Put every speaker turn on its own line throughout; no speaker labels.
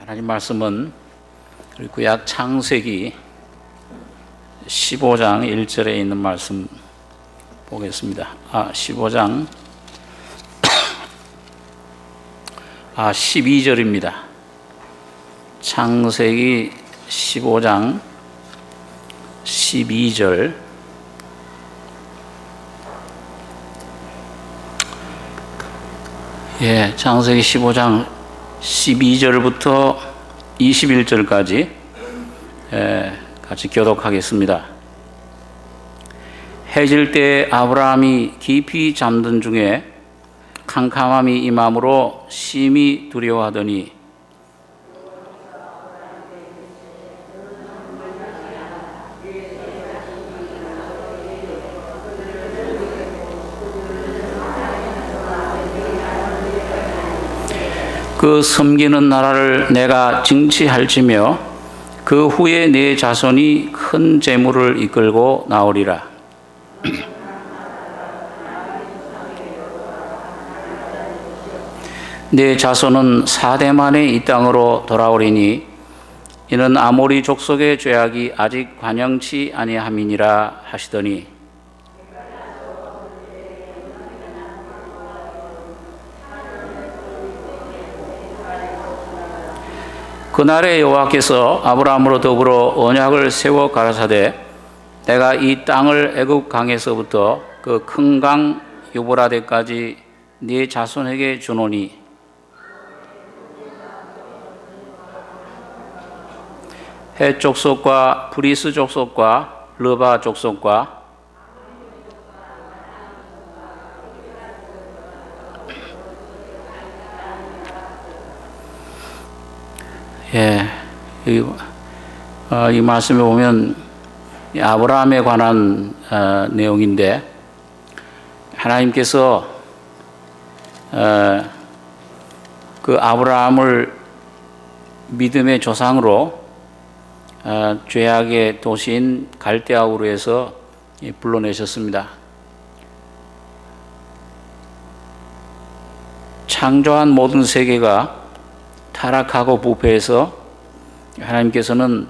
하나님 말씀은 구약 창세기 15장 1절에 있는 말씀 보겠습니다. 15장 12절입니다. 창세기 15장 12절. 창세기 15장 12절부터 21절까지 같이 교독하겠습니다. 해질 때 아브라함이 깊이 잠든 중에 캄캄함이 임함으로 심히 두려워하더니 그 섬기는 나라를 내가 징치할지며 그 후에 내 자손이 큰 재물을 이끌고 나오리라. 내 자손은 4대 만에 이 땅으로 돌아오리니 이는 아모리 족속의 죄악이 아직 관영치 아니함이니라 하시더니 그날에 여호와께서 아브라함으로 더불어 언약을 세워 가라사대 내가 이 땅을 애굽 강에서부터 그 큰 강 유브라데까지 네 자손에게 주노니 헷 족속과 브리스 족속과 르바 족속과 이 말씀에 보면 아브라함에 관한 내용인데 하나님께서 그 아브라함을 믿음의 조상으로 죄악의 도시인 갈대아 우르에서 불러내셨습니다. 창조한 모든 세계가 타락하고 부패해서 하나님께서는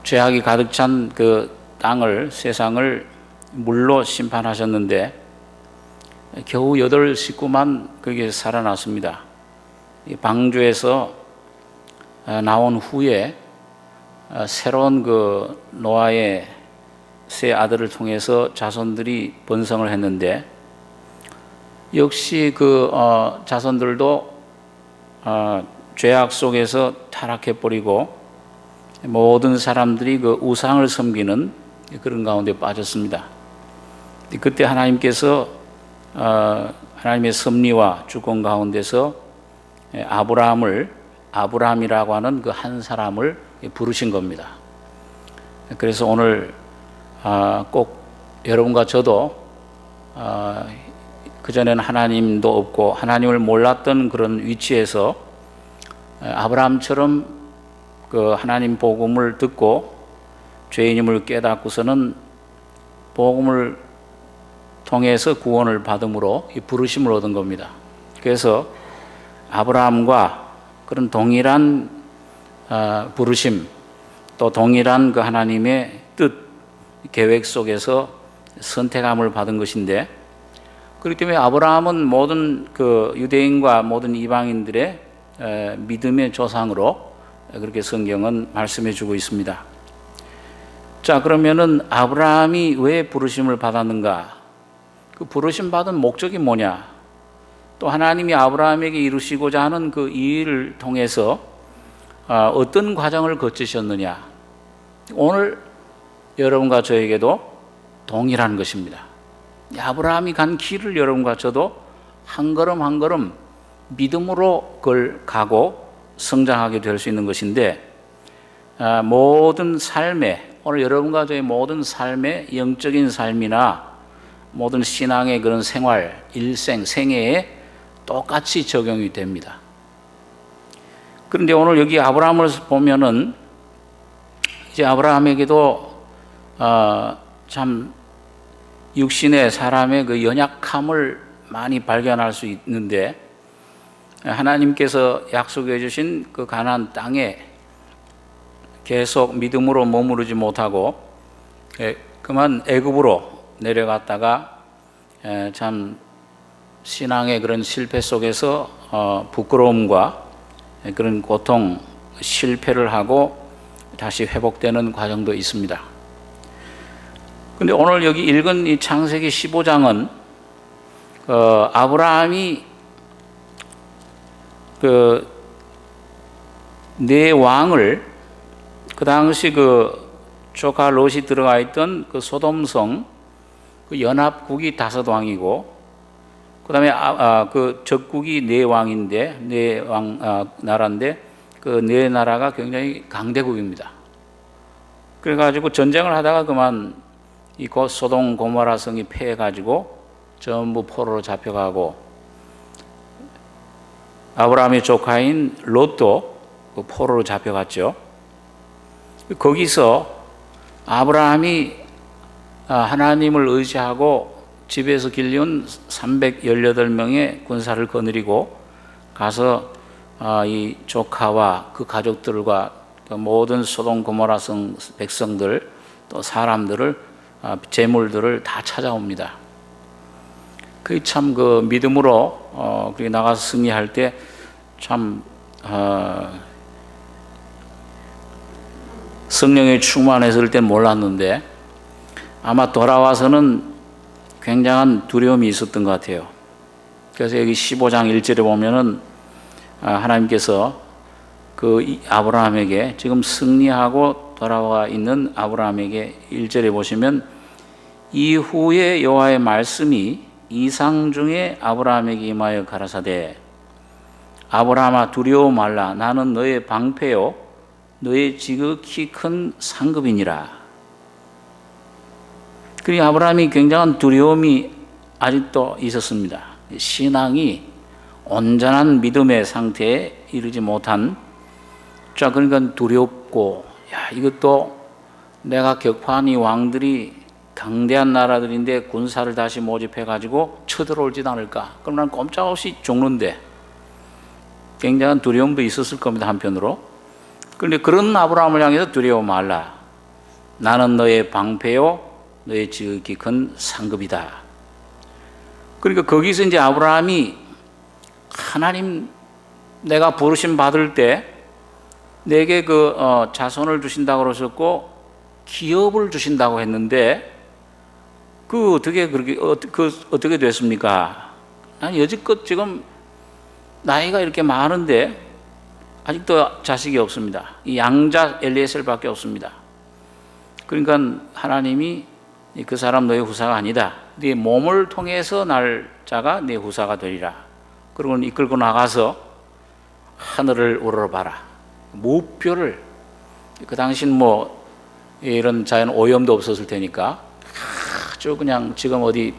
죄악이 가득 찬 그 땅을, 세상을 물로 심판하셨는데 겨우 8 식구만 거기에 살아났습니다. 방주에서 나온 후에 새로운 그 노아의 세 아들을 통해서 자손들이 번성을 했는데 역시 그 자손들도 죄악 속에서 타락해버리고 모든 사람들이 그 우상을 섬기는 그런 가운데 빠졌습니다. 그때 하나님께서 하나님의 섭리와 주권 가운데서 아브라함이라고 하는 그 한 사람을 부르신 겁니다. 그래서 오늘 꼭 여러분과 저도 그전에는 하나님도 없고 하나님을 몰랐던 그런 위치에서 아브라함처럼 그 하나님 복음을 듣고 죄인임을 깨닫고서는 복음을 통해서 구원을 받음으로 이 부르심을 얻은 겁니다. 그래서 아브라함과 그런 동일한 부르심 또 동일한 그 하나님의 뜻 계획 속에서 선택함을 받은 것인데 그렇기 때문에 아브라함은 모든 그 유대인과 모든 이방인들의 믿음의 조상으로 그렇게 성경은 말씀해 주고 있습니다. 자, 그러면은 아브라함이 왜 부르심을 받았는가? 그 부르심 받은 목적이 뭐냐? 또 하나님이 아브라함에게 이루시고자 하는 그 일을 통해서 어떤 과정을 거치셨느냐? 오늘 여러분과 저에게도 동일한 것입니다. 아브라함이 간 길을 여러분과 저도 한 걸음 한 걸음 믿음으로 그걸 가고 성장하게 될 수 있는 것인데 모든 삶에 오늘 여러분과 저의 모든 삶의 영적인 삶이나 모든 신앙의 그런 생활, 일생, 생애에 똑같이 적용이 됩니다. 그런데 오늘 여기 아브라함을 보면은 이제 아브라함에게도 참 육신의 사람의 그 연약함을 많이 발견할 수 있는데 하나님께서 약속해 주신 그 가나안 땅에 계속 믿음으로 머무르지 못하고 그만 애굽으로 내려갔다가 참 신앙의 그런 실패 속에서 부끄러움과 그런 고통, 실패를 하고 다시 회복되는 과정도 있습니다. 근데 오늘 여기 읽은 이 창세기 15장은 아브라함이 네 왕을 그 당시 그 조카 롯이 들어가 있던 그 소돔성 그 연합국이 5왕이고 그다음에 그 적국이 4왕인데 4왕 나라인데 그 4나라가 굉장히 강대국입니다. 그래가지고 전쟁을 하다가 그만 이 소돔 고모라 성이 패해가지고 전부 포로로 잡혀가고 아브라함의 조카인 롯도 그 포로로 잡혀갔죠. 거기서 아브라함이 하나님을 의지하고 집에서 길러온 318명의 군사를 거느리고 가서 이 조카와 그 가족들과 그 모든 소돔 고모라 성 백성들 또 사람들을 재물들을 다 찾아옵니다. 그게 참 그 믿음으로 그렇게 나가서 승리할 때 참 성령에 충만했을 땐 몰랐는데 아마 돌아와서는 굉장한 두려움이 있었던 것 같아요. 그래서 여기 15장 1절에 보면은 하나님께서 그 아브라함에게 지금 승리하고 돌아와 있는 아브라함에게 1절에 보시면 이후에 여호와의 말씀이 이상 중에 아브라함에게 임하여 가라사대 아브라함아 두려워 말라 나는 너의 방패요 너의 지극히 큰 상급이니라. 그리고 아브라함이 굉장한 두려움이 아직도 있었습니다. 신앙이 온전한 믿음의 상태에 이르지 못한 그러니까 두렵고 이것도 내가 격파한 이 왕들이 강대한 나라들인데 군사를 다시 모집해 가지고 쳐들어올지 않을까? 그럼 난 꼼짝없이 죽는데 굉장한 두려움도 있었을 겁니다. 한편으로. 그런데 그런 아브라함을 향해서 두려워 말라. 나는 너의 방패요, 너의 지극히 큰 상급이다. 그러니까 거기서 이제 아브라함이 하나님 내가 부르심 받을 때 내게 그 자손을 주신다고 그러셨고 기업을 주신다고 했는데 그 어떻게 그렇게 어떻게 됐습니까? 난 여지껏 지금 나이가 이렇게 많은데 아직도 자식이 없습니다. 이 양자 엘리에셀밖에 없습니다. 그러니까 하나님이 그 사람 너의 후사가 아니다. 네 몸을 통해서 날 자가 네 후사가 되리라. 그리고 이끌고 나가서 하늘을 우러러봐라. 무뼈를 그 당신 뭐 이런 자연 오염도 없었을 테니까 아주 그냥 지금 어디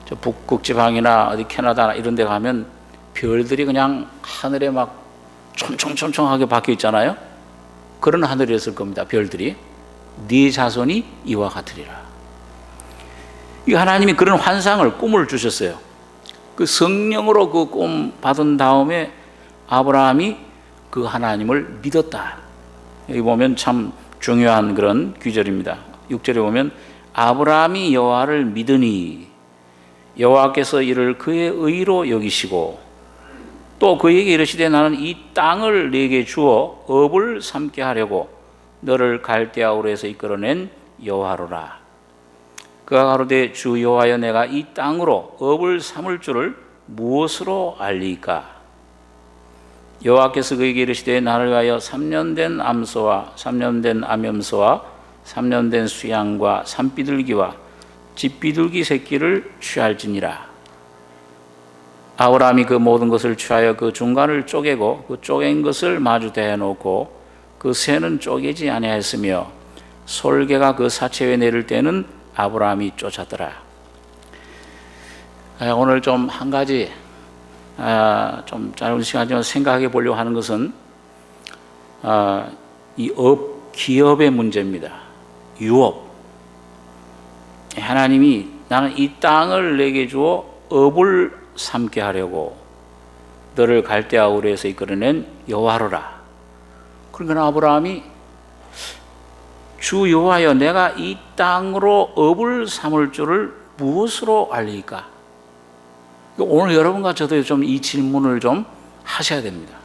저 북극 지방이나 어디 캐나다 이런 데 가면 별들이 그냥 하늘에 막 촘촘촘촘하게 박혀 있잖아요. 그런 하늘이었을 겁니다. 별들이 네 자손이 이와 같으리라. 이 하나님이 그런 환상을 꿈을 주셨어요. 그 성령으로 그 꿈 받은 다음에 아브라함이 그 하나님을 믿었다. 여기 보면 참 중요한 그런 규절입니다. 6절에 보면 아브라함이 여호와를 믿으니 여호와께서 이를 그의 의로 여기시고 또 그에게 이르시되 나는 이 땅을 네게 주어 업을 삼게 하려고 너를 갈대아 우르에서 이끌어낸 여호와로라. 그가 가로되 주 여호와여 내가 이 땅으로 업을 삼을 줄을 무엇으로 알리까? 여호와께서 그에게 이르시되 나를 위하여 3년 된 암소와 3년 된 암염소와 3년 된 수양과 산비둘기와 집비둘기 새끼를 취할지니라. 아브라함이 그 모든 것을 취하여 그 중간을 쪼개고 그 쪼갠 것을 마주 대해놓고 그 새는 쪼개지 아니하였으며 솔개가 그 사체 위에 내릴 때는 아브라함이 쫓았더라. 오늘 좀 한 가지 좀 짧은 시간이지만 생각해 보려고 하는 것은 이 기업의 문제입니다. 유업. 하나님이 나는 이 땅을 내게 주어 업을 삼게 하려고 너를 갈대아 우르에서 이끌어낸 여호와로라. 그러니까 아브라함이 주 여호와여, 내가 이 땅으로 업을 삼을 줄을 무엇으로 알리까? 오늘 여러분과 저도 좀 이 질문을 좀 하셔야 됩니다.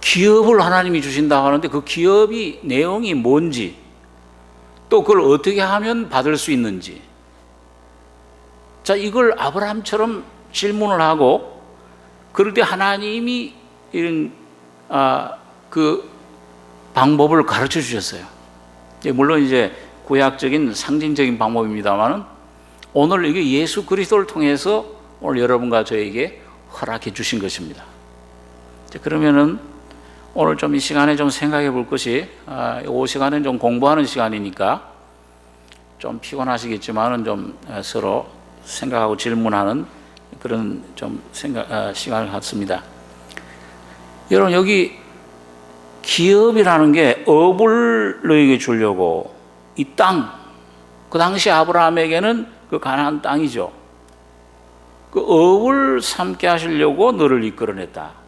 기업을 하나님이 주신다고 하는데 그 기업이 내용이 뭔지, 또 그걸 어떻게 하면 받을 수 있는지, 자, 이걸 아브라함처럼 질문을 하고, 그럴 때 하나님이 이런 그 방법을 가르쳐 주셨어요. 물론 이제 구약적인 상징적인 방법입니다만은 오늘 이게 예수 그리스도를 통해서 오늘 여러분과 저에게 허락해 주신 것입니다. 그러면은 오늘 좀 이 시간에 좀 생각해 볼 것이, 이 시간은 좀 공부하는 시간이니까 좀 피곤하시겠지만은 좀 서로 생각하고 질문하는 그런 좀 시간을 갖습니다. 여러분, 여기 기업이라는 게 업을 너에게 주려고 이 땅, 그 당시 아브라함에게는 그 가나안 땅이죠. 그 업을 삼게 하시려고 너를 이끌어냈다.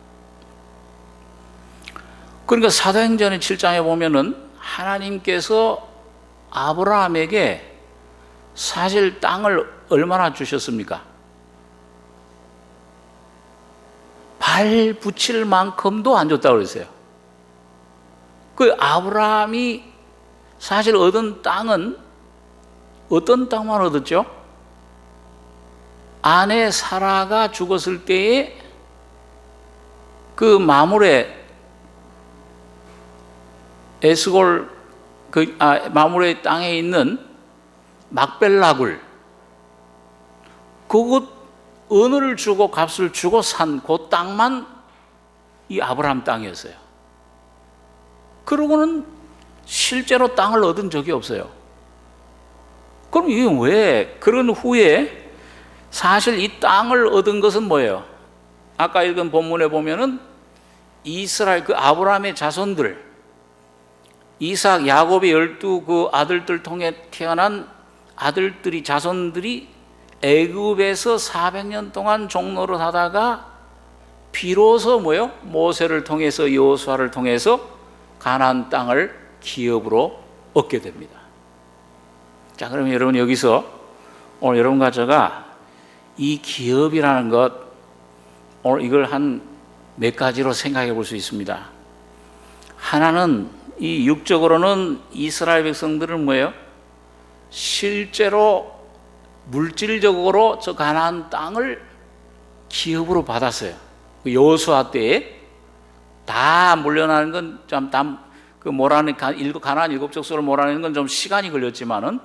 그러니까 사도행전의 7장에 보면은 하나님께서 아브라함에게 사실 땅을 얼마나 주셨습니까? 발 붙일 만큼도 안 줬다고 그랬어요. 그 아브라함이 사실 얻은 땅은 어떤 땅만 얻었죠? 아내 사라가 죽었을 때에 그 마물의 에스골 마물의 땅에 있는 막벨라굴, 그곳 은을 주고 값을 주고 산 그 땅만 이 아브라함 땅이었어요. 그러고는 실제로 땅을 얻은 적이 없어요. 그럼 이게 왜? 그런 후에 사실 이 땅을 얻은 것은 뭐예요? 아까 읽은 본문에 보면은 이스라엘 그 아브라함의 자손들, 이삭, 야곱의 12 그 아들들 통해 태어난 아들들이, 자손들이 애굽에서 400년 동안 종노릇 하다가 비로소 뭐요? 모세를 통해서, 여호수아를 통해서 가나안 땅을 기업으로 얻게 됩니다. 자, 그러면 여러분 여기서 오늘 여러분과 제가 이 기업이라는 것, 오늘 이걸 한 몇 가지로 생각해 볼 수 있습니다. 하나는 이 육적으로는 이스라엘 백성들은 뭐예요? 실제로 물질적으로 저 가나안 땅을 기업으로 받았어요. 여호수아 때에 다 물려나는 건 좀 그 몰아내는 가나안 7족속을 몰아내는 건 좀 시간이 걸렸지만은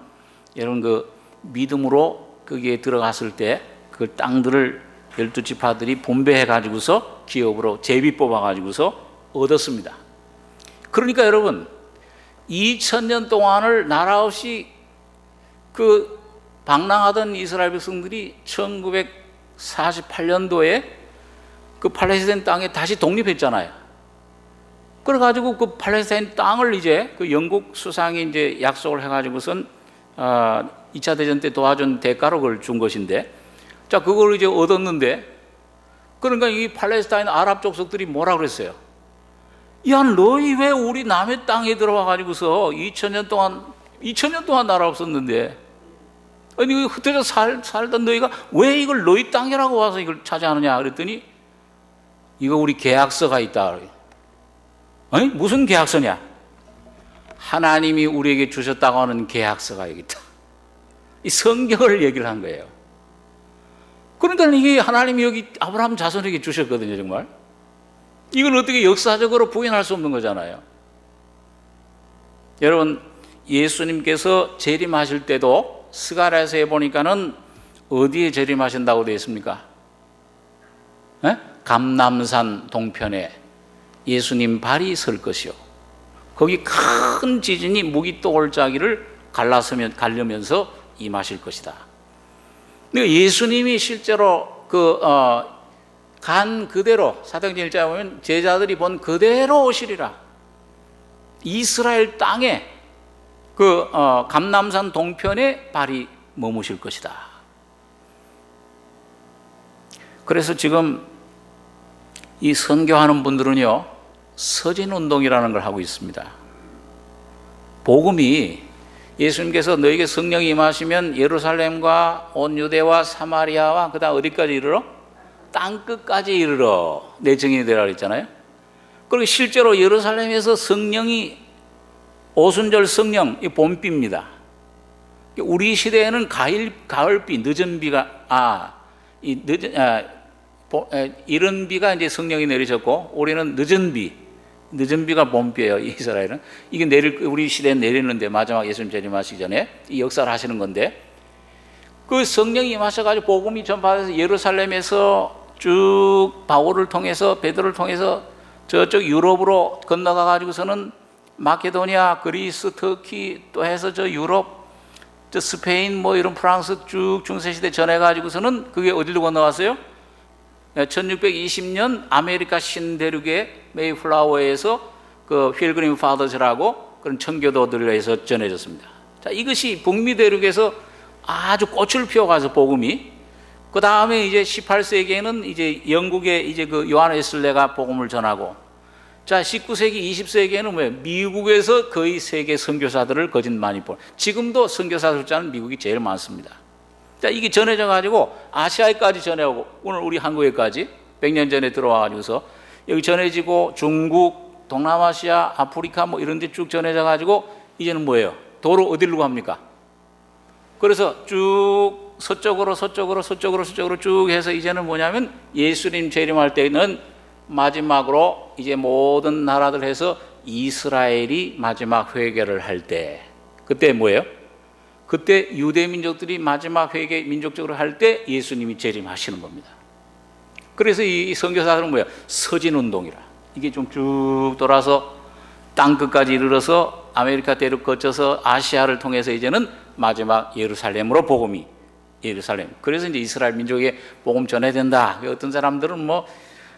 여러분 그 믿음으로 거기에 들어갔을 때 그 땅들을 12지파들이 분배해 가지고서 기업으로 제비 뽑아 가지고서 얻었습니다. 그러니까 여러분 2000년 동안을 나라 없이 그 방랑하던 이스라엘 백성들이 1948년도에 그 팔레스타인 땅에 다시 독립했잖아요. 그래가지고 그 팔레스타인 땅을 이제 그 영국 수상이 이제 약속을 해가지고선 2차 대전 때 도와준 대가로 그걸 준 것인데, 자, 그걸 이제 얻었는데, 그러니까 이 팔레스타인 아랍 족속들이 뭐라 그랬어요? 야, 너희 왜 우리 남의 땅에 들어와 가지고서 2000년 동안 나라 없었는데, 아니 흩어져 살던 너희가 왜 이걸 너희 땅이라고 와서 이걸 차지하느냐 그랬더니, 이거 우리 계약서가 있다. 아니 무슨 계약서냐? 하나님이 우리에게 주셨다고 하는 계약서가 여기 있다. 이 성경을 얘기를 한 거예요. 그러니까 이게 하나님이 여기 아브라함 자손에게 주셨거든요. 정말 이걸 어떻게 역사적으로 부인할 수 없는 거잖아요. 여러분, 예수님께서 재림하실 때도 스가랴서에 보니까는 어디에 재림하신다고 되어 있습니까? 감람산 동편에 예수님 발이 설 것이요, 거기 큰 지진이 무기또 골짜기를 가르면서 임하실 것이다. 근데 예수님이 실제로 간 그대로 사도행전 1장에 보면 제자들이 본 그대로 오시리라. 이스라엘 땅에 감람산 동편에 발이 머무실 것이다. 그래서 지금 이 선교하는 분들은요, 서진운동이라는 걸 하고 있습니다. 복음이 예수님께서 너에게 성령이 임하시면 예루살렘과 온 유대와 사마리아와 그 다음 어디까지 이르러? 땅끝까지 이르러 내 증인이 되라 그랬잖아요. 그리고 실제로 예루살렘에서 성령이 오순절 성령, 이 봄비입니다. 우리 시대에는 가을비, 늦은 비가 이른 비가 이제 성령이 내리셨고, 우리는 늦은 비가 봄비예요. 이스라엘은 이게 우리 시대에 내리는데 마지막 예수님 재림하시기 전에 이 역사를 하시는 건데, 그 성령이 임하셔가지고 복음이 전파돼서 예루살렘에서 쭉 바울을 통해서 베드로를 통해서 저쪽 유럽으로 건너가 가지고서는 마케도니아, 그리스, 터키 또 해서 저 유럽, 저 스페인 뭐 이런 프랑스 쭉 중세시대 전해 가지고서는 그게 어디로 건너갔어요? 1620년 아메리카 신대륙의 메이플라워에서 그 필그림 파더즈라고 그런 청교도들에서 전해졌습니다. 자, 이것이 북미 대륙에서 아주 꽃을 피워가서 복음이, 그 다음에 이제 18세기에는 이제 영국의 이제 그 요한 웨슬레가 복음을 전하고, 자, 19세기, 20세기에는 뭐예요? 미국에서 거의 세계 선교사들을 거짓 많이 지금도 선교사 숫자는 미국이 제일 많습니다. 자, 이게 전해져 가지고 아시아에까지 전해오고, 오늘 우리 한국에까지 100년 전에 들어와 가지고서 여기 전해지고, 중국, 동남아시아, 아프리카 뭐 이런 데 쭉 전해져 가지고, 이제는 뭐예요? 도로 어디로 갑니까? 그래서 쭉 서쪽으로 쭉 해서 이제는 뭐냐면 예수님 재림할 때는 마지막으로 이제 모든 나라들 해서 이스라엘이 마지막 회개를 할 때, 그때 뭐예요? 그때 유대 민족들이 마지막 회개 민족적으로 할 때 예수님이 재림하시는 겁니다. 그래서 이 선교사들은 뭐예요? 서진운동이라. 이게 좀 쭉 돌아서 땅끝까지 이르러서 아메리카 대륙 거쳐서 아시아를 통해서 이제는 마지막 예루살렘으로 복음이, 예루살렘. 그래서 이제 이스라엘 민족에 복음 전해야 된다. 어떤 사람들은 뭐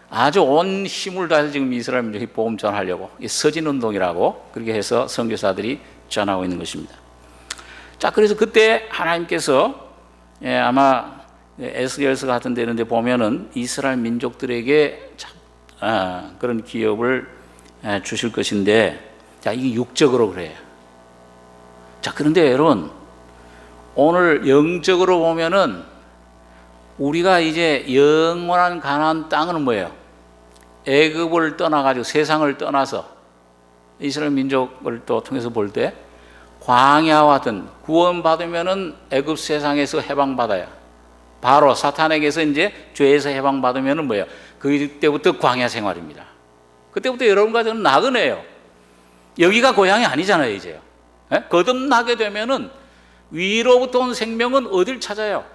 아주 온 힘을 다해서 지금 이스라엘 민족이 복음 전하려고, 이 서진운동이라고 그렇게 해서 선교사들이 전하고 있는 것입니다. 자, 그래서 그때 하나님께서 아마 에스겔서 같은 데 이런 데 보면은 이스라엘 민족들에게 그런 기업을 주실 것인데, 자, 이게 육적으로 그래요. 자, 그런데 여러분, 오늘 영적으로 보면은 우리가 이제 영원한 가나안 땅은 뭐예요? 애굽을 떠나가지고 세상을 떠나서 이스라엘 민족을 또 통해서 볼 때 광야와 같은, 구원받으면은 애굽 세상에서 해방받아요. 바로 사탄에게서 이제 죄에서 해방받으면은 뭐예요? 그때부터 광야 생활입니다. 그때부터 여러분과 저는 나그네예요. 여기가 고향이 아니잖아요, 이제요. 거듭나게 되면은 위로부터 온 생명은 어딜 찾아요?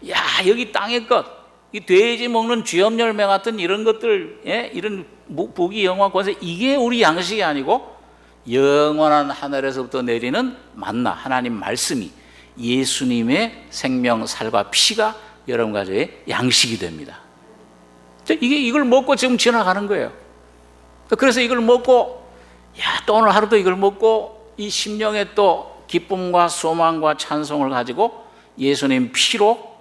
야, 여기 땅의 것, 이 돼지 먹는 쥐염 열매 같은 이런 것들, 이런 부귀 영화 권세, 이게 우리 양식이 아니고 영원한 하늘에서부터 내리는 만나, 하나님 말씀이, 예수님의 생명, 살과 피가 여러분 가정의 양식이 됩니다. 이걸 먹고 지금 지나가는 거예요. 그래서 이걸 먹고, 야, 또 오늘 하루도 이걸 먹고 이 심령에 또 기쁨과 소망과 찬송을 가지고 예수님 피로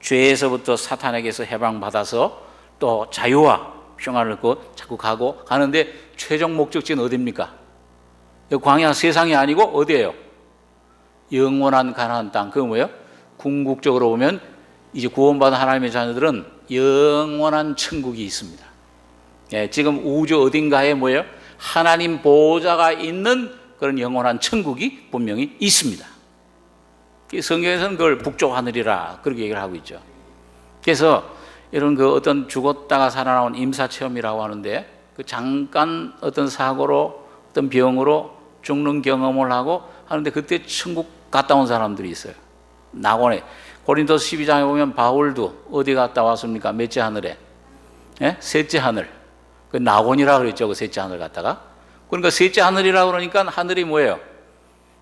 죄에서부터 사탄에게서 해방받아서 또 자유와 평안을 얻고 자꾸 가는데 최종 목적지는 어디입니까? 광야 세상이 아니고 어디예요? 영원한 가나안 땅. 그거 뭐예요? 궁극적으로 보면 이제 구원받은 하나님의 자녀들은 영원한 천국이 있습니다. 지금 우주 어딘가에 뭐예요? 하나님 보호자가 있는 그런 영원한 천국이 분명히 있습니다. 성경에서는 그걸 북쪽 하늘이라 그렇게 얘기를 하고 있죠. 그래서 이런 그 어떤 죽었다가 살아나온 임사체험이라고 하는데, 그 잠깐 어떤 사고로 어떤 병으로 죽는 경험을 하고 하는데 그때 천국 갔다 온 사람들이 있어요. 낙원에. 고린도서 12장에 보면 바울도 어디 갔다 왔습니까? 몇째 하늘에? 셋째 하늘. 그 낙원이라 그랬죠. 그 셋째 하늘 갔다가. 그러니까 셋째 하늘이라 그러니까 하늘이 뭐예요?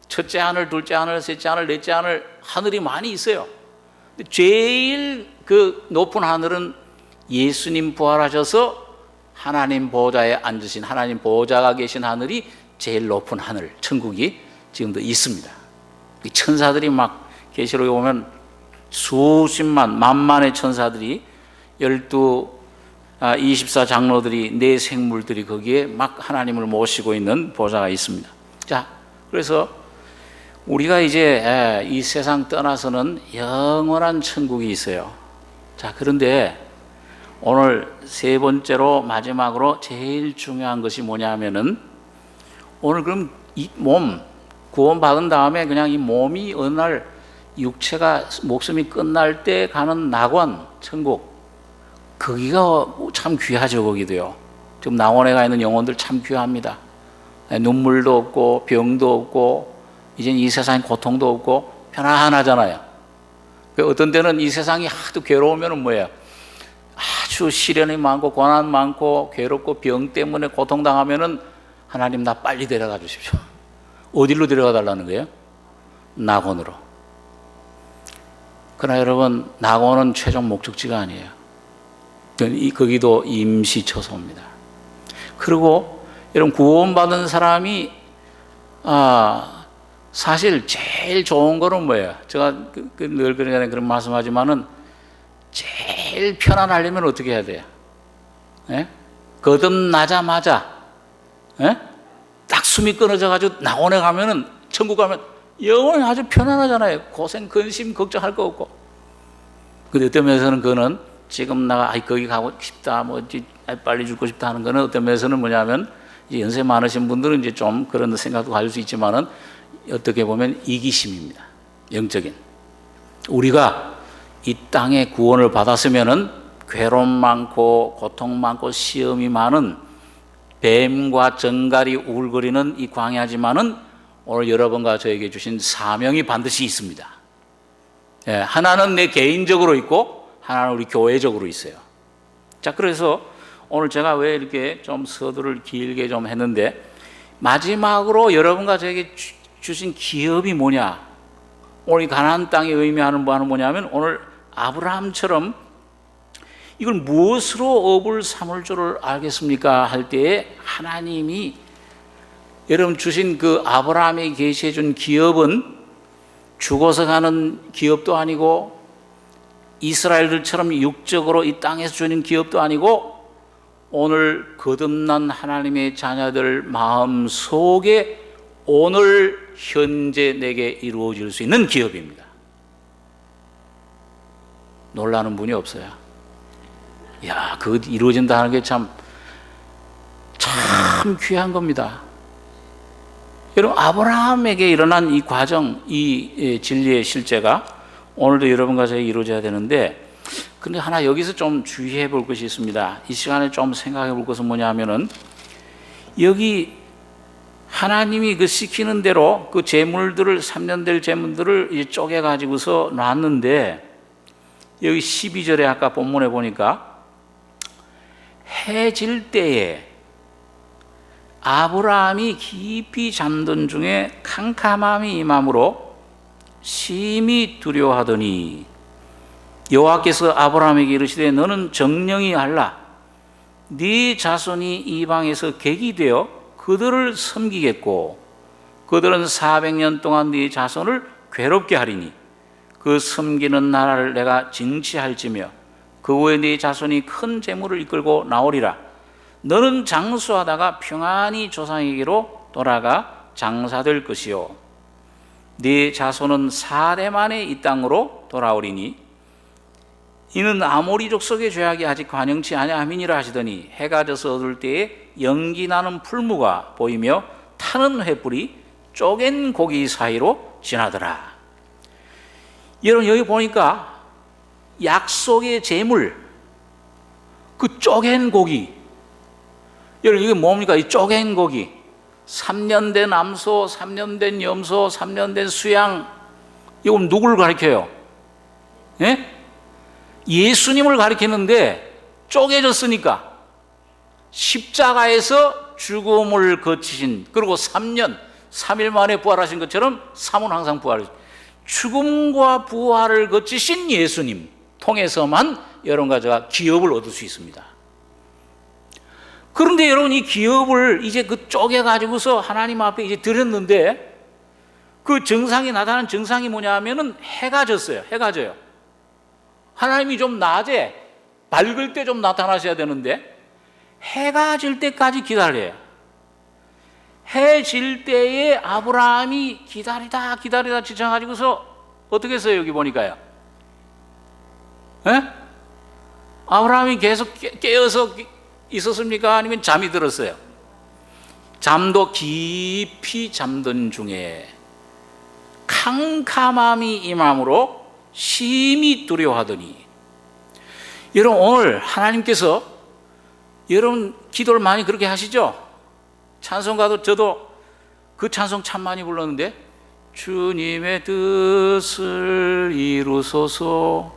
첫째 하늘, 둘째 하늘, 셋째 하늘, 넷째 하늘, 하늘이 많이 있어요. 제일 그 높은 하늘은 예수님 부활하셔서 하나님 보좌에 앉으신, 하나님 보좌가 계신 하늘이 제일 높은 하늘, 천국이 지금도 있습니다. 천사들이 막 계시록에 보면 수십만, 만만의 천사들이 12 24 장로들이 네 생물들이 거기에 막 하나님을 모시고 있는 보좌가 있습니다. 자, 그래서 우리가 이제 이 세상 떠나서는 영원한 천국이 있어요. 자, 그런데 오늘 세 번째로 마지막으로 제일 중요한 것이 뭐냐면은 오늘 그럼 이 몸 구원받은 다음에 그냥 이 몸이 어느 날 육체가 목숨이 끝날 때 가는 낙원 천국, 거기가 참 귀하죠. 거기도요. 지금 낙원에 가 있는 영혼들 참 귀합니다. 눈물도 없고 병도 없고 이젠 이 세상에 고통도 없고 편안하잖아요. 어떤 때는 이 세상이 하도 괴로우면 뭐예요? 아주 시련이 많고 고난 많고 괴롭고 병 때문에 고통당하면은 하나님 나 빨리 데려가 주십시오. 어디로 데려가 달라는 거예요? 낙원으로. 그러나 여러분, 낙원은 최종 목적지가 아니에요. 거기도 임시 처소입니다. 그리고 여러분, 구원받은 사람이 사실 제일 좋은 거는 뭐예요? 제가 늘 그런 말씀하지만은 제일 편안하려면 어떻게 해야 돼요? 예? 거듭나자마자 딱 숨이 끊어져 가지고 낙원에 가면은, 천국 가면 영원히 아주 편안하잖아요. 고생 근심 걱정할 거 없고. 근데 어떤 면에서는 그거는 지금 나가 거기 가고 싶다, 빨리 죽고 싶다 하는 거는 어떤 면에서는 뭐냐면, 이제 연세 많으신 분들은 이제 좀 그런 생각도 가질 수 있지만은 어떻게 보면 이기심입니다. 영적인. 우리가 이 땅에 구원을 받았으면은 괴로움 많고 고통 많고 시험이 많은 뱀과 정갈이 우글거리는 이 광야지만은 오늘 여러분과 저에게 주신 사명이 반드시 있습니다. 예, 하나는 내 개인적으로 있고 하나는 우리 교회적으로 있어요. 자, 그래서 오늘 제가 왜 이렇게 좀 서두를 길게 좀 했는데, 마지막으로 여러분과 저에게 주신 기업이 뭐냐? 오늘 이 가나안 땅에 의미하는 바는 뭐냐면, 오늘 아브라함처럼 이걸 무엇으로 업을 삼을 줄을 알겠습니까? 할 때에 하나님이 여러분 주신 그 아브라함에게 계시해 준 기업은 죽어서 가는 기업도 아니고 이스라엘들처럼 육적으로 이 땅에서 주는 기업도 아니고, 오늘 거듭난 하나님의 자녀들 마음 속에 오늘 현재 내게 이루어질 수 있는 기업입니다. 놀라는 분이 없어요. 야, 그거 이루어진다는 게 참 귀한 겁니다. 여러분, 아브라함에게 일어난 이 과정, 이 진리의 실제가 오늘도 여러분과 저에게 이루어져야 되는데, 근데 하나 여기서 좀 주의해 볼 것이 있습니다. 이 시간에 좀 생각해 볼 것은 뭐냐 하면은, 여기 하나님이 그 시키는 대로 그 재물들을, 3년 될 재물들을 쪼개 가지고서 놨는데, 여기 12절에 아까 본문에 보니까 해 질 때에 아브라함이 깊이 잠든 중에 캄캄함이 임함으로 심히 두려워하더니 여호와께서 아브라함에게 이르시되 너는 정령이 알라. 네 자손이 이방에서 객이 되어 그들을 섬기겠고 그들은 400년 동안 네 자손을 괴롭게 하리니 그 섬기는 나라를 내가 징치할지며 그 후에 네 자손이 큰 재물을 이끌고 나오리라. 너는 장수하다가 평안히 조상에게로 돌아가 장사될 것이요 네 자손은 4대 만에 이 땅으로 돌아오리니 이는 아모리 족속의 죄악이 아직 관영치 아니함이니라 하시더니 해가 져서 어두울 때에 연기 나는 풀무가 보이며 타는 횃불이 쪼갠 고기 사이로 지나더라. 여러분, 여기 보니까 약속의 재물, 그 쪼갠 고기, 여러분 이게 뭡니까? 이 쪼갠 고기, 3년 된 암소, 3년 된 염소, 3년 된 수양, 이건 누구를 가리켜요? 예? 예수님을 가리키는데 쪼개졌으니까 십자가에서 죽음을 거치신, 그리고 3년 3일 만에 부활하신 것처럼 3은 항상 부활하신, 죽음과 부활을 거치신 예수님 통해서만 여러분과 제가 기업을 얻을 수 있습니다. 그런데 여러분, 이 기업을 이제 그 쪼개가지고서 하나님 앞에 이제 드렸는데, 그 정상이 나타난 정상이 뭐냐 하면은 해가 졌어요. 해가 져요. 하나님이 좀 낮에 밝을 때 좀 나타나셔야 되는데 해가 질 때까지 기다려요. 해 질 때에 아브라함이 기다리다 지쳐가지고서 어떻게 했어요? 여기 보니까요. 에? 아브라함이 계속 깨어서 있었습니까? 아니면 잠이 들었어요? 잠도 깊이 잠든 중에 캄캄함이 임함으로 심히 두려워하더니. 여러분, 오늘 하나님께서 여러분 기도를 많이 그렇게 하시죠? 찬송가도 저도 그 찬송 참 많이 불렀는데, 주님의 뜻을 이루소서.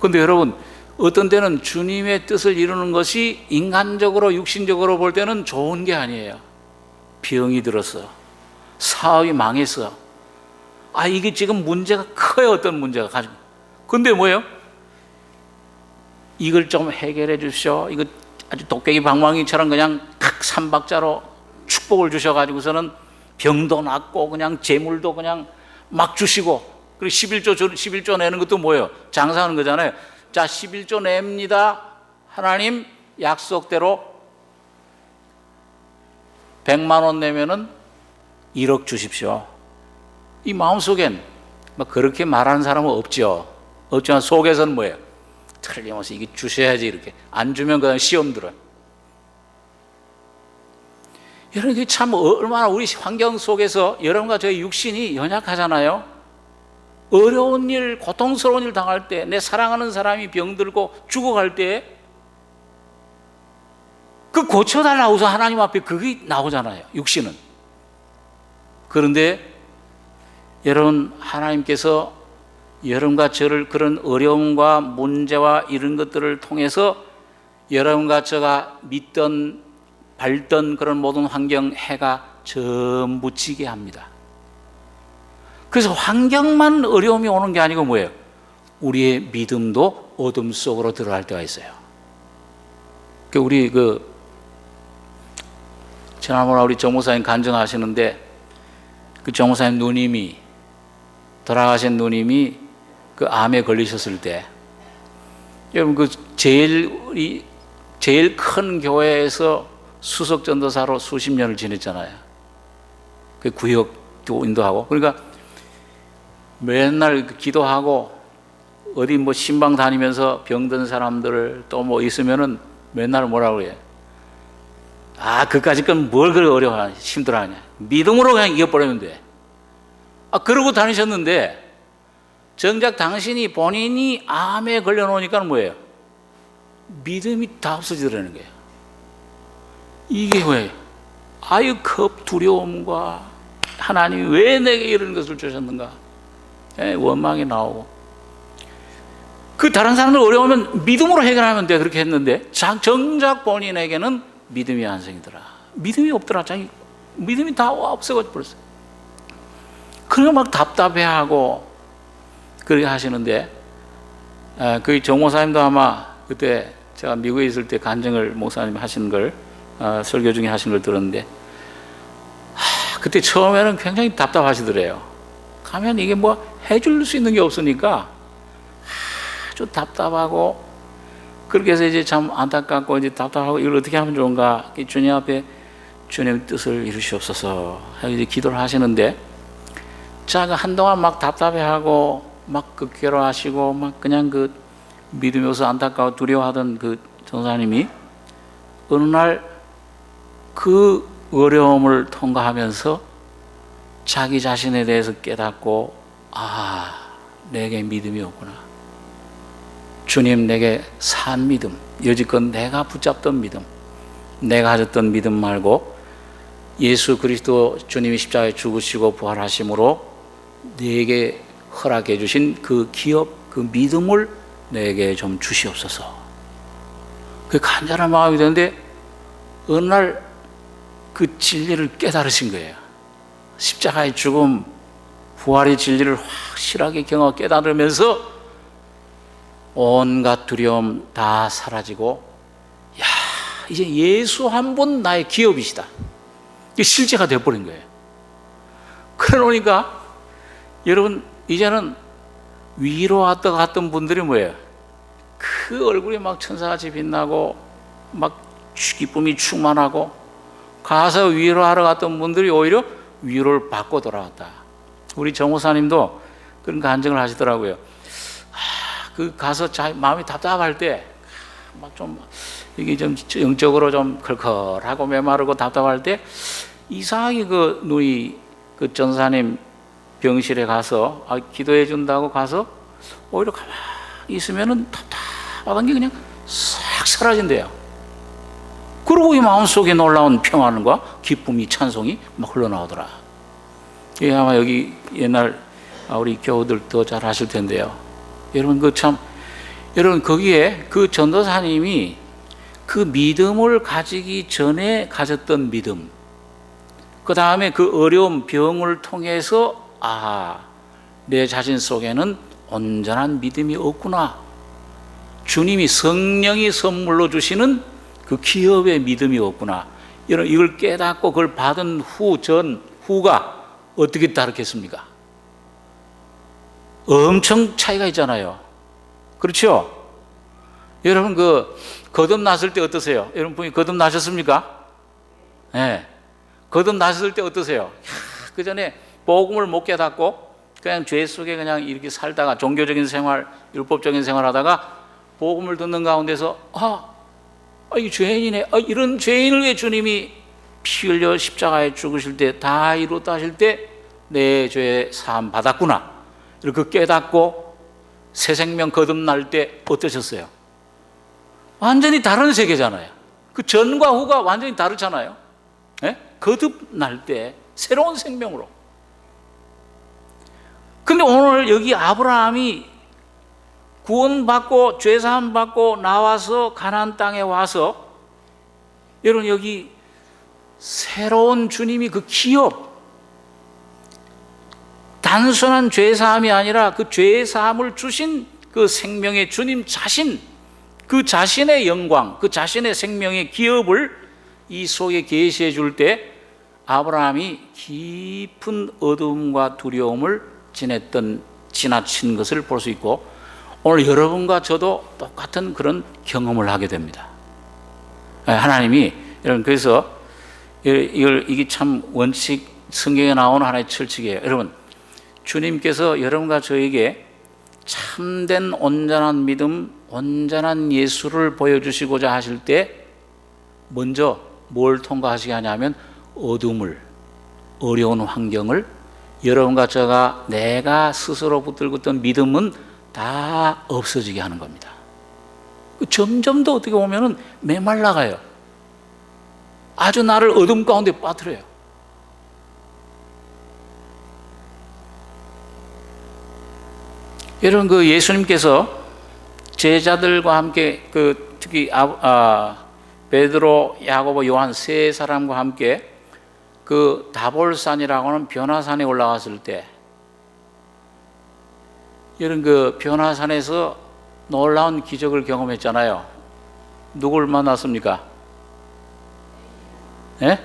근데 여러분, 어떤 때는 주님의 뜻을 이루는 것이 인간적으로 육신적으로 볼 때는 좋은 게 아니에요. 병이 들었어, 사업이 망했어, 이게 지금 문제가 커요. 어떤 문제가 가지고. 근데 뭐예요? 이걸 좀 해결해 주십시오. 이거 아주 도깨비 방망이처럼 그냥 각 삼박자로 축복을 주셔가지고서는 병도 낫고 그냥 재물도 그냥 막 주시고, 그리고 11조 내는 것도 뭐예요? 장사하는 거잖아요. 자, 11조 냅니다. 하나님 약속대로 100만 원 내면은 1억 주십시오. 이 마음속엔 막 그렇게 말하는 사람은 없죠. 없지만 속에서는 뭐예요? 틀림없이 이게 주셔야지. 이렇게 안 주면 그냥 시험 들어요. 여러분, 이게 참 얼마나 우리 환경 속에서 여러분과 저희 육신이 연약하잖아요. 어려운 일, 고통스러운 일 당할 때, 내 사랑하는 사람이 병들고 죽어갈 때 그 고쳐달라고 해서 하나님 앞에 그게 나오잖아요, 육신은. 그런데 여러분, 하나님께서 여러분과 저를 그런 어려움과 문제와 이런 것들을 통해서 여러분과 저가 믿던 밟던 그런 모든 환경, 해가 전부 지게 합니다. 그래서 환경만 어려움이 오는 게 아니고 뭐예요? 우리의 믿음도 어둠 속으로 들어갈 때가 있어요. 우리 지난번에 우리 정목사님 간증하시는데, 그 정목사님 누님이, 돌아가신 누님이 그 암에 걸리셨을 때, 여러분 그 제일 큰 교회에서 수석 전도사로 수십 년을 지냈잖아요. 그 구역도 인도하고. 그러니까 맨날 기도하고 어디 뭐 신방 다니면서 병든 사람들 또 뭐 있으면은 맨날 뭐라고 그래요? 그까짓 건 뭘 그렇게 어려워하냐, 힘들어하냐, 믿음으로 그냥 이겨버리면 돼. 그러고 다니셨는데, 정작 당신이 본인이 암에 걸려놓으니까 뭐예요? 믿음이 다 없어지더라는 거예요. 이게 왜? 급 두려움과 하나님이 왜 내게 이런 것을 주셨는가? 원망이 나오고. 다른 사람들 어려우면 믿음으로 해결하면 돼. 그렇게 했는데, 정작 본인에게는 믿음이 안 생기더라. 믿음이 없더라. 자기 믿음이 다 없어져 버렸어요. 그러니까 막 답답해하고 그렇게 하시는데, 그 정 목사님도 아마 그때 제가 미국에 있을 때 간증을 목사님 하신 걸, 설교 중에 하신 걸 들었는데, 그때 처음에는 굉장히 답답하시더래요. 가면 이게 뭐 해줄 수 있는 게 없으니까 아주 답답하고, 그렇게 해서 이제 참 안타깝고 이제 답답하고, 이걸 어떻게 하면 좋은가? 주님 앞에 주님의 뜻을 이루시옵소서 하고 이제 기도를 하시는데, 자가 한동안 막 답답해하고 막 괴로워하시고 막 그냥 믿음이 없어 안타까워 두려워하던 그 전사님이 어느 날 그 어려움을 통과하면서 자기 자신에 대해서 깨닫고, 내게 믿음이 없구나. 주님, 내게 산 믿음, 여지껏 내가 붙잡던 믿음, 내가 가졌던 믿음 말고 예수 그리스도 주님이 십자가에 죽으시고 부활하심으로 내게 허락해 주신 그 기업, 그 믿음을 내게 좀 주시옵소서. 그 간절한 마음이 되는데, 어느 날 그 진리를 깨달으신 거예요. 십자가의 죽음, 부활의 진리를 확실하게 경험하고 깨달으면서 온갖 두려움 다 사라지고, 이제 예수 한 분 나의 기업이시다, 이게 실제가 되어버린 거예요. 그러니까 여러분, 이제는 위로 왔다 갔던 분들이 뭐예요? 그 얼굴이 막 천사같이 빛나고 막 기쁨이 충만하고 가서 위로하러 갔던 분들이 오히려 위로를 받고 돌아왔다. 우리 정호사님도 그런 간증을 하시더라고요. 그 가서 마음이 답답할 때 막 좀 이게 좀 영적으로 좀 컬컬하고 메마르고 답답할 때 이상하게 그 눈이 그 전사님 병실에 가서 기도해 준다고 가서 오히려 가만히 있으면은 답답하던 게 그냥 싹 사라진대요. 그리고 이 마음속에 놀라운 평안과 기쁨이 찬송이 막 흘러나오더라. 이게 아마 여기 옛날 우리 교우들 더 잘 아실 텐데요. 여러분 거기에 그 전도사님이 그 믿음을 가지기 전에 가졌던 믿음, 그 다음에 그 어려운 병을 통해서 내 자신 속에는 온전한 믿음이 없구나. 주님이 성령이 선물로 주시는 그 기업의 믿음이 없구나. 이걸 깨닫고 그걸 받은 후가 어떻게 다르겠습니까? 엄청 차이가 있잖아요. 그렇죠? 여러분 거듭났을 때 어떠세요? 여러분 분이 거듭나셨습니까? 네. 거듭났을 때 어떠세요? 그 전에 복음을 못 깨닫고 그냥 죄 속에 그냥 이렇게 살다가 종교적인 생활, 율법적인 생활 하다가 복음을 듣는 가운데서 이 죄인이네. 이런 죄인을 왜 주님이 피 흘려 십자가에 죽으실 때 다 이루었다 하실 때 내 죄 사함 받았구나. 이렇게 깨닫고 새 생명 거듭날 때 어떠셨어요? 완전히 다른 세계잖아요. 그 전과 후가 완전히 다르잖아요. 네? 거듭날 때 새로운 생명으로. 근데 오늘 여기 아브라함이 구원받고 죄사함 받고 나와서 가나안 땅에 와서 여러분 여기 새로운 주님이 그 기업, 단순한 죄사함이 아니라 그 죄사함을 주신 그 생명의 주님 자신, 그 자신의 영광, 그 자신의 생명의 기업을 이 속에 계시해 줄 때 아브라함이 깊은 어두움과 두려움을 지나친 것을 볼 수 있고 오늘 여러분과 저도 똑같은 그런 경험을 하게 됩니다. 하나님이 여러분 그래서 이게 참 원칙 성경에 나오는 하나의 철칙이에요. 여러분 주님께서 여러분과 저에게 참된 온전한 믿음, 온전한 예수를 보여주시고자 하실 때 먼저 뭘 통과하시게 하냐면 어둠을, 어려운 환경을 여러분과 제가 내가 스스로 붙들고 있던 믿음은 다 없어지게 하는 겁니다. 점점 더 어떻게 보면 메말라가요. 아주 나를 어둠 가운데 빠뜨려요. 여러분 그 예수님께서 제자들과 함께 특히 베드로, 야고보, 요한 세 사람과 함께 그 다볼산이라고 하는 변화산에 올라갔을 때 여러분 그 변화산에서 놀라운 기적을 경험했잖아요. 누굴 만났습니까? 예?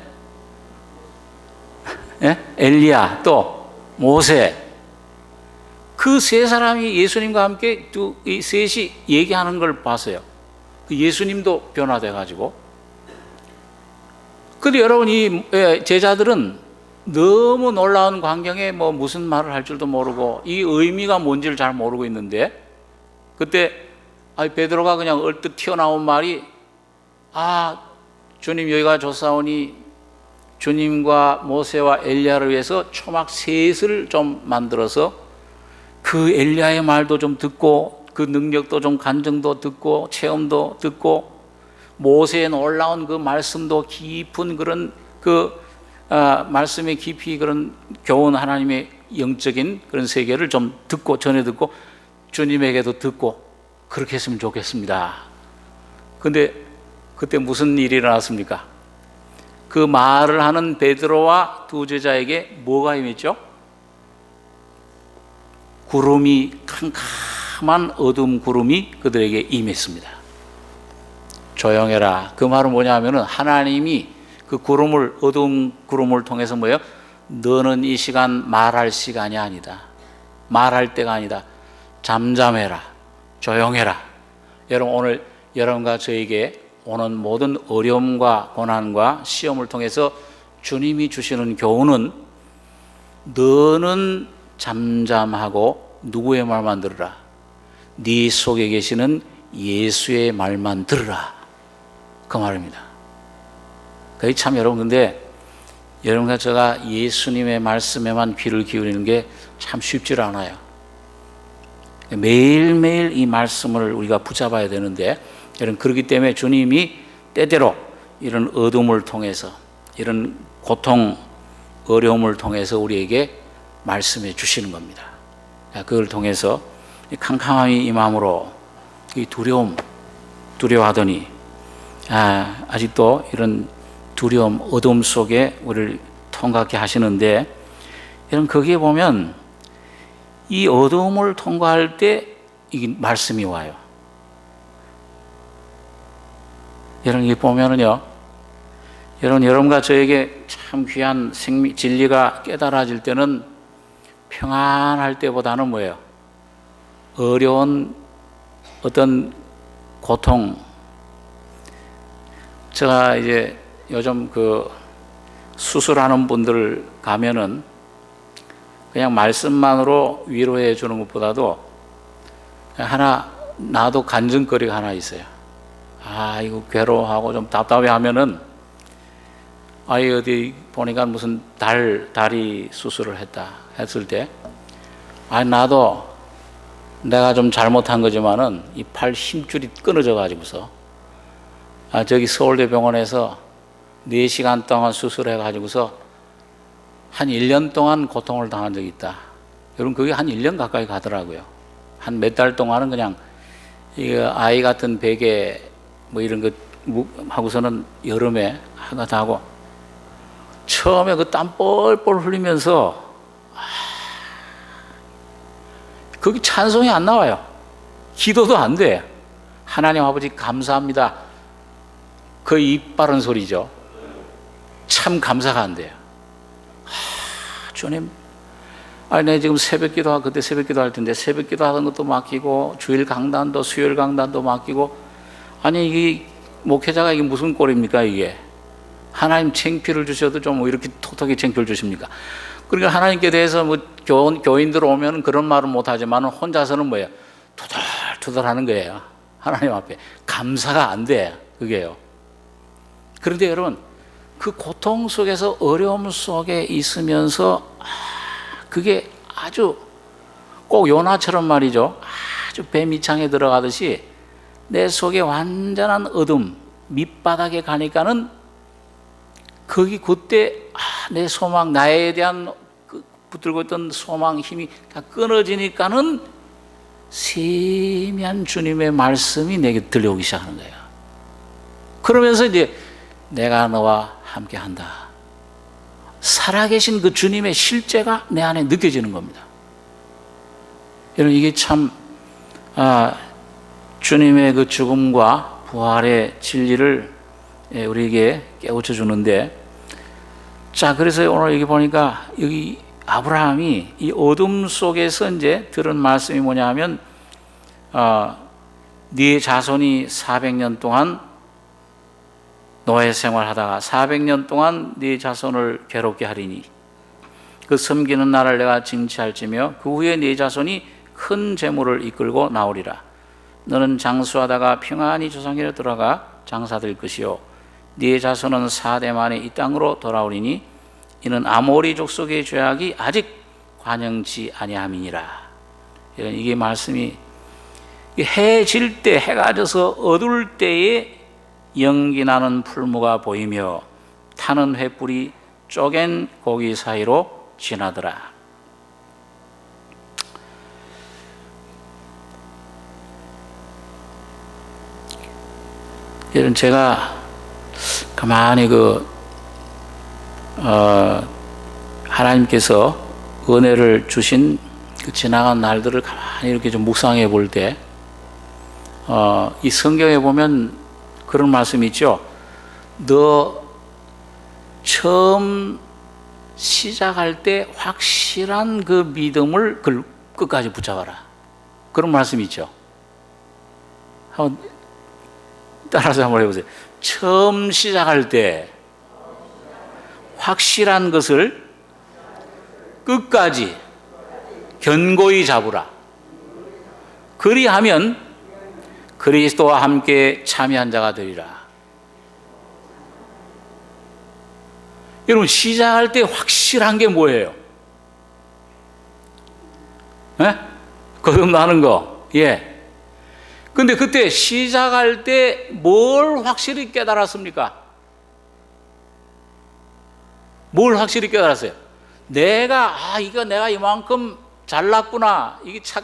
예? 엘리야, 또 모세. 그 세 사람이 예수님과 함께 이 셋이 얘기하는 걸 봤어요. 예수님도 변화돼 가지고. 근데 여러분 이 제자들은 너무 놀라운 광경에 무슨 말을 할 줄도 모르고 이 의미가 뭔지를 잘 모르고 있는데 그때 베드로가 그냥 얼뜻 튀어나온 말이 주님 여기가 좋사오니 주님과 모세와 엘리야를 위해서 초막 셋을 좀 만들어서 그 엘리야의 말도 좀 듣고 그 능력도 좀 간증도 듣고 체험도 듣고 모세의 놀라운 그 말씀도 깊은 그런 말씀의 깊이 그런 교훈 하나님의 영적인 그런 세계를 좀 듣고 전해 듣고 주님에게도 듣고 그렇게 했으면 좋겠습니다. 근데 그때 무슨 일이 일어났습니까? 그 말을 하는 베드로와 두 제자에게 뭐가 임했죠? 구름이 캄캄한 어둠 구름이 그들에게 임했습니다. 조용해라. 그 말은 뭐냐 하면은 하나님이 그 어두운 구름을 통해서 뭐예요? 너는 이 시간 말할 시간이 아니다. 말할 때가 아니다. 잠잠해라. 조용해라. 여러분, 오늘 여러분과 저에게 오는 모든 어려움과 고난과 시험을 통해서 주님이 주시는 교훈은 너는 잠잠하고 누구의 말만 들으라. 네 속에 계시는 예수의 말만 들으라. 그 말입니다. 그게 참 여러분, 근데 여러분과 제가 예수님의 말씀에만 귀를 기울이는 게 참 쉽지 않아요. 매일매일 이 말씀을 우리가 붙잡아야 되는데, 여러분, 그렇기 때문에 주님이 때때로 이런 어둠을 통해서, 이런 고통, 어려움을 통해서 우리에게 말씀해 주시는 겁니다. 그걸 통해서 캄캄함이 이 마음으로 이 두려워하더니 아직도 이런 두려움, 어둠 속에 우리를 통과하게 하시는데, 여러분, 거기에 보면 이 어둠을 통과할 때 이 말씀이 와요. 여러분, 이게 보면은요, 여러분과 저에게 참 귀한 진리가 깨달아질 때는 평안할 때보다는 뭐예요? 어려운 어떤 고통. 제가 이제 요즘 그 수술하는 분들 가면은 그냥 말씀만으로 위로해 주는 것보다도 하나, 나도 간증거리가 하나 있어요. 이거 괴로워하고 좀 답답해 하면은, 어디 보니까 무슨 다리 수술을 했을 때, 나도 내가 좀 잘못한 거지만은 이 팔 힘줄이 끊어져 가지고서, 저기 서울대병원에서 4시간 동안 수술해 가지고서 한 1년 동안 고통을 당한 적이 있다. 여러분, 그게 한 1년 가까이 가더라고요. 한 몇 달 동안은 그냥 이거 아이 같은 베개 뭐 이런 거 하고서는 여름에 하나 다 하고, 처음에 그 땀 뻘뻘 흘리면서 거기 찬송이 안 나와요. 기도도 안 돼. 하나님 아버지 감사합니다. 그 입 바른 소리죠. 참 감사가 안 돼요. 주님, 내가 지금 새벽 기도하고, 그때 새벽 기도 할 텐데 새벽 기도 하던 것도 맡기고, 주일 강단도, 수요일 강단도 맡기고, 이게 목회자가 이게 무슨 꼴입니까, 이게? 하나님 창피를 주셔도 좀 이렇게 톡톡히 창피를 주십니까? 그러니까 하나님께 대해서 뭐 교인들 오면 그런 말은 못하지만 혼자서는 뭐예요? 투덜투덜 하는 거예요. 하나님 앞에. 감사가 안 돼, 그게요. 그런데 여러분, 그 고통 속에서, 어려움 속에 있으면서 그게 아주 꼭 요나처럼 말이죠, 아주 배 밑창에 들어가듯이 내 속에 완전한 어둠, 밑바닥에 가니까는 거기 그때 내 소망, 나에 대한 붙들고 있던 소망, 힘이 다 끊어지니까는 세미한 주님의 말씀이 내게 들려오기 시작하는 거예요. 그러면서 이제 내가 너와 함께 한다. 살아계신 그 주님의 실제가 내 안에 느껴지는 겁니다. 여러분, 이게 참 주님의 그 죽음과 부활의 진리를 우리에게 깨우쳐 주는데, 그래서 오늘 여기 보니까 여기 아브라함이 이 어둠 속에서 이제 들은 말씀이 뭐냐 하면, 네 자손이 400년 동안 노예 생활하다가 400년 동안 네 자손을 괴롭게 하리니 그 섬기는 나를 내가 징치할지며 그 후에 네 자손이 큰 재물을 이끌고 나오리라. 너는 장수하다가 평안히 조상에로 돌아가 장사될 것이요 네 자손은 4대 만에 이 땅으로 돌아오리니 이는 아모리 족속의 죄악이 아직 관영치 아니함이니라. 이게 말씀이 해 질 때, 해가 져서 어두울 때에 연기 나는 풀무가 보이며 타는 횃불이 쪼갠 고기 사이로 지나더라. 여러분, 제가 가만히 하나님께서 은혜를 주신 그 지나간 날들을 가만히 이렇게 좀 묵상해 볼 때, 이 성경에 보면 그런 말씀이 있죠. 너 처음 시작할 때 확실한 그 믿음을 끝까지 붙잡아라. 그런 말씀이 있죠. 한번 따라서 한번 해보세요. 처음 시작할 때 확실한 것을 끝까지 견고히 잡으라. 그리하면 그리스도와 함께 참여한 자가 되리라. 여러분, 시작할 때 확실한 게 뭐예요? 거듭나는 거. 예. 근데 그때 시작할 때 뭘 확실히 깨달았습니까? 뭘 확실히 깨달았어요? 이거 내가 이만큼 잘났구나.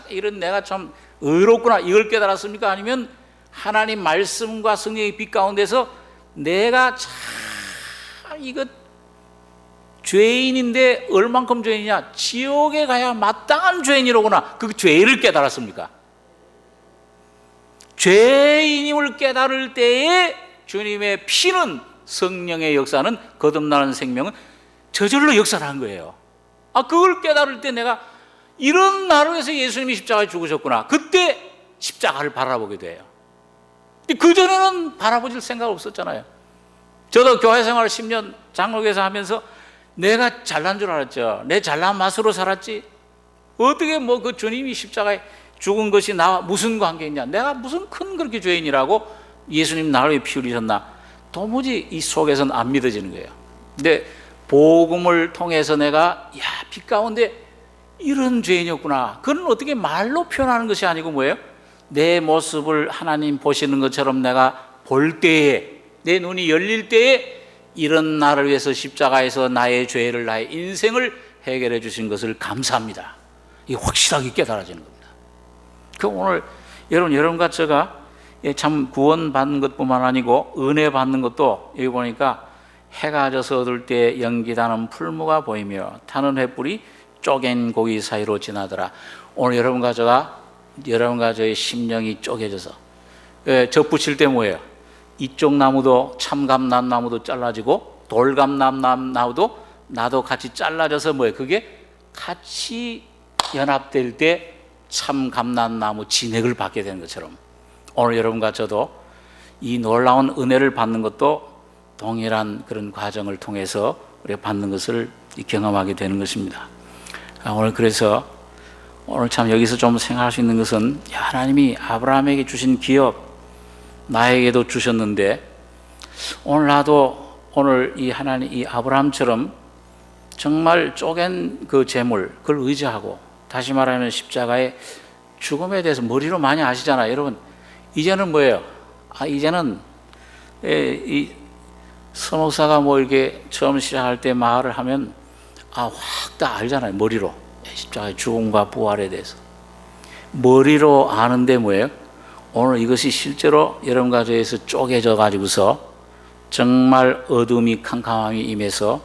이런 내가 참 의롭구나. 이걸 깨달았습니까? 아니면 하나님 말씀과 성령의 빛 가운데서 내가 참 이거 죄인인데 얼만큼 죄인이냐? 지옥에 가야 마땅한 죄인이로구나. 그 죄를 깨달았습니까? 죄인임을 깨달을 때에 주님의 피는, 성령의 역사는, 거듭나는 생명은 저절로 역사를 한 거예요. 그걸 깨달을 때 내가 이런 나를 위해서 예수님이 십자가에 죽으셨구나. 그때 십자가를 바라보게 돼요. 그전에는 바라보질 생각 없었잖아요. 저도 교회 생활 10년 장로교에서 하면서 내가 잘난 줄 알았죠. 내 잘난 맛으로 살았지. 어떻게 그 주님이 십자가에 죽은 것이 나와 무슨 관계 있냐? 내가 무슨 큰 그렇게 죄인이라고 예수님 나를 위해 피 흘리셨나? 도무지 이 속에서는 안 믿어지는 거예요. 근데 복음을 통해서 내가 빛 가운데 이런 죄인이었구나. 그건 어떻게 말로 표현하는 것이 아니고 뭐예요? 내 모습을 하나님 보시는 것처럼 내가 볼 때에, 내 눈이 열릴 때에 이런 나를 위해서 십자가에서 나의 죄를, 나의 인생을 해결해 주신 것을 감사합니다. 이게 확실하게 깨달아지는 겁니다. 오늘 여러분과 제가 참 구원받는 것뿐만 아니고 은혜 받는 것도 여기 보니까 해가 져서 얻을 때 연기나는 풀무가 보이며 타는 횃불이 쪼갠 고기 사이로 지나더라. 오늘 여러분과 저의 심령이 쪼개져서 젖붙일 때 뭐예요? 이쪽 나무도 참감람나무도 잘라지고 돌감람나무도 나도 같이 잘라져서 뭐예요? 그게 같이 연합될 때 참감람나무 진액을 받게 되는 것처럼 오늘 여러분과 저도 이 놀라운 은혜를 받는 것도 동일한 그런 과정을 통해서 우리가 받는 것을 경험하게 되는 것입니다. 오늘 그래서 오늘 참 여기서 좀 생각할 수 있는 것은 하나님이 아브라함에게 주신 기업 나에게도 주셨는데 오늘 나도 오늘 이 하나님 이 아브라함처럼 정말 쪼갠 그 재물 그걸 의지하고 다시 말하면 십자가의 죽음에 대해서 머리로 많이 아시잖아요. 여러분 이제는 뭐예요? 이제는 이 서목사가 이렇게 처음 시작할 때 말을 하면 확 다 알잖아요. 머리로 십자가의 죽음과 부활에 대해서 머리로 아는데 뭐예요? 오늘 이것이 실제로 여러분과 저에서 쪼개져 가지고서 정말 어둠이 캄캄함이 임해서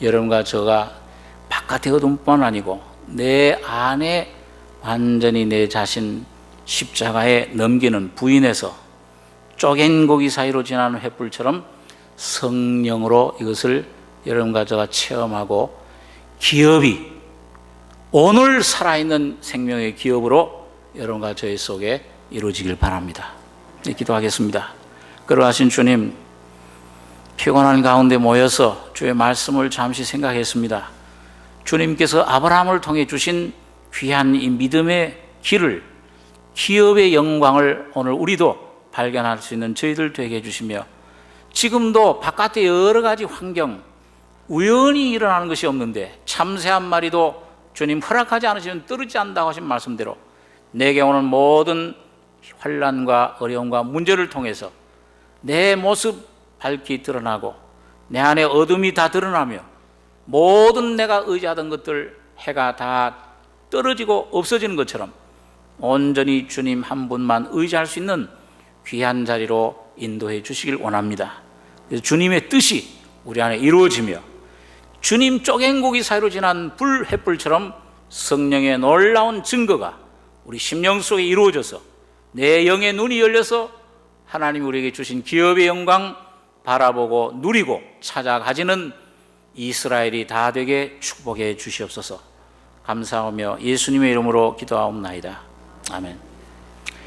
여러분과 저가 바깥의 어둠뿐만 아니고 내 안에 완전히 내 자신 십자가에 넘기는 부인해서 쪼갠 고기 사이로 지나는 횃불처럼 성령으로 이것을 여러분과 저가 체험하고 기업이 오늘 살아있는 생명의 기업으로 여러분과 저희 속에 이루어지길 바랍니다. 기도하겠습니다. 그러하신 주님, 피곤한 가운데 모여서 주의 말씀을 잠시 생각했습니다. 주님께서 아브라함을 통해 주신 귀한 이 믿음의 길을, 기업의 영광을 오늘 우리도 발견할 수 있는 저희들 되게 해주시며 지금도 바깥의 여러 가지 환경, 우연히 일어나는 것이 없는데 참새 한 마리도 주님 허락하지 않으시면 떨어지지 않는다고 하신 말씀대로 내게 오는 모든 환난과 어려움과 문제를 통해서 내 모습 밝히 드러나고 내 안에 어둠이 다 드러나며 모든 내가 의지하던 것들 해가 다 떨어지고 없어지는 것처럼 온전히 주님 한 분만 의지할 수 있는 귀한 자리로 인도해 주시길 원합니다. 그래서 주님의 뜻이 우리 안에 이루어지며 주님 쪼갠 고기 사이로 지난 횃불처럼 성령의 놀라운 증거가 우리 심령 속에 이루어져서 내 영의 눈이 열려서 하나님이 우리에게 주신 기업의 영광 바라보고 누리고 찾아가지는 이스라엘이 다 되게 축복해 주시옵소서. 감사하며 예수님의 이름으로 기도하옵나이다. 아멘.